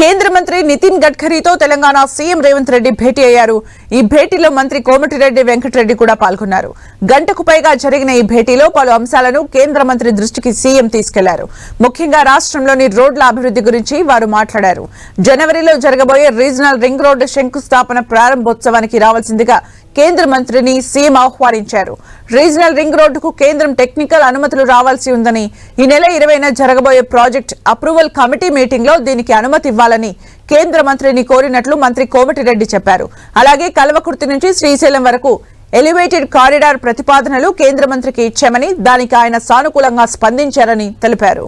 కేంద్ర మంత్రి నితిన్ గడ్కరీతో తెలంగాణ సీఎం రేవంత్ రెడ్డి భేటీ అయ్యారు. ఈ భేటీలో మంత్రి కోమటిరెడ్డి వెంకటరెడ్డి కూడా పాల్గొన్నారు. గంటకు పైగా జరిగిన ఈ భేటీలో పలు అంశాలను కేంద్ర మంత్రి దృష్టికి సీఎం తీసుకెళ్లారు. ముఖ్యంగా రాష్ట్రంలోని రోడ్ల అభివృద్ధి గురించి వారు మాట్లాడారు. జనవరిలో జరగబోయే రీజనల్ రింగ్ రోడ్డు శంకుస్థాపన ప్రారంభోత్సవానికి రావాల్సిందిగా కేంద్ర మంత్రిని సీఎం ఆహ్వానించారు. రీజనల్ రింగ్ రోడ్డుకు కేంద్రం టెక్నికల్ అనుమతులు రావాల్సి ఉందని, ఈ నెల 20న జరగబోయే ప్రాజెక్ట్ అప్రూవల్ కమిటీ మీటింగ్ లో దీనికి అనుమతి ఇవ్వాలని కేంద్ర మంత్రిని కోరినట్లు మంత్రి కోమటిరెడ్డి చెప్పారు. అలాగే కల్వకుర్తి నుంచి శ్రీశైలం వరకు ఎలివేటెడ్ కారిడార్ ప్రతిపాదనలు కేంద్ర మంత్రికి ఇచ్చామని, దానికి ఆయన సానుకూలంగా స్పందించారని తెలిపారు.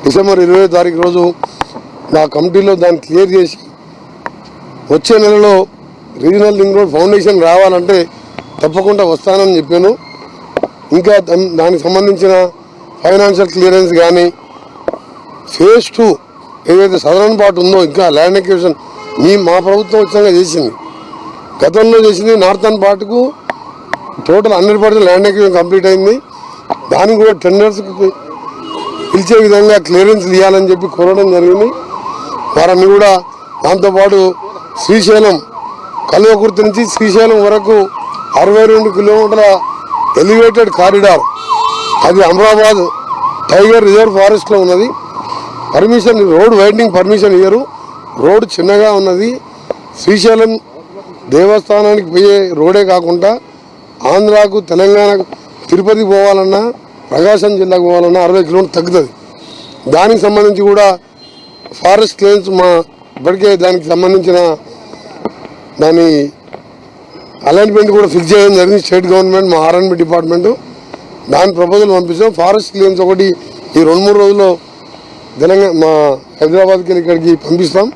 డిసెంబర్ 20వ తారీఖు రోజు నా కమిటీలో దాన్ని క్లియర్ చేసి వచ్చే నెలలో రీజనల్ రింగ్ రోడ్ ఫౌండేషన్ రావాలంటే తప్పకుండా వస్తానని చెప్పాను. ఇంకా దానికి సంబంధించిన ఫైనాన్షియల్ క్లియరెన్స్ కానీ ఫేజ్ 2 ఏదైతే సదరన్ పార్ట్ ఉందో ఇంకా ల్యాండ్ ఎక్విజిషన్ మా ప్రభుత్వం ఉచితంగా చేసింది. గతంలో చేసింది నార్థన్ పార్ట్కు టోటల్ 100% ల్యాండ్ ఎక్విజిషన్ కంప్లీట్ అయింది. దానికి కూడా టెండర్స్కి పిలిచే విధంగా క్లియరెన్స్ ఇవ్వాలని చెప్పి కోరడం జరిగింది. వారన్నీ కూడా దాంతోపాటు శ్రీశైలం కల్వకుర్తి నుంచి శ్రీశైలం వరకు 62 కిలోమీటర్ల ఎలివేటెడ్ కారిడార్, అది అమరాబాద్ టైగర్ రిజర్వ్ ఫారెస్ట్లో ఉన్నది. పర్మిషన్ రోడ్ వైడనింగ్ పర్మిషన్ ఇయ్యరు. రోడ్ చిన్నగా ఉన్నది. శ్రీశైలం దేవస్థానానికి పోయే రోడే కాకుండా ఆంధ్రాకు, తెలంగాణకు, తిరుపతి పోవాలన్నా, ప్రకాశం జిల్లాకు పోవాలన్నా 60 కిలోమీటర్లు తగ్గుతుంది. దానికి సంబంధించి కూడా ఫారెస్ట్ క్లెయిమ్స్ ఇప్పటికే దానికి సంబంధించిన దాని అలైన్మెంట్ కూడా ఫిక్స్ చేయడం జరిగింది. స్టేట్ గవర్నమెంట్, మా R&B డిపార్ట్మెంటు దాని ప్రపోజల్ పంపిస్తాం. ఫారెస్ట్ క్లెయిమ్స్ ఒకటి ఈ 2-3 రోజుల్లో తెలంగాణ మా హైదరాబాద్కి ఇక్కడికి పంపిస్తాం.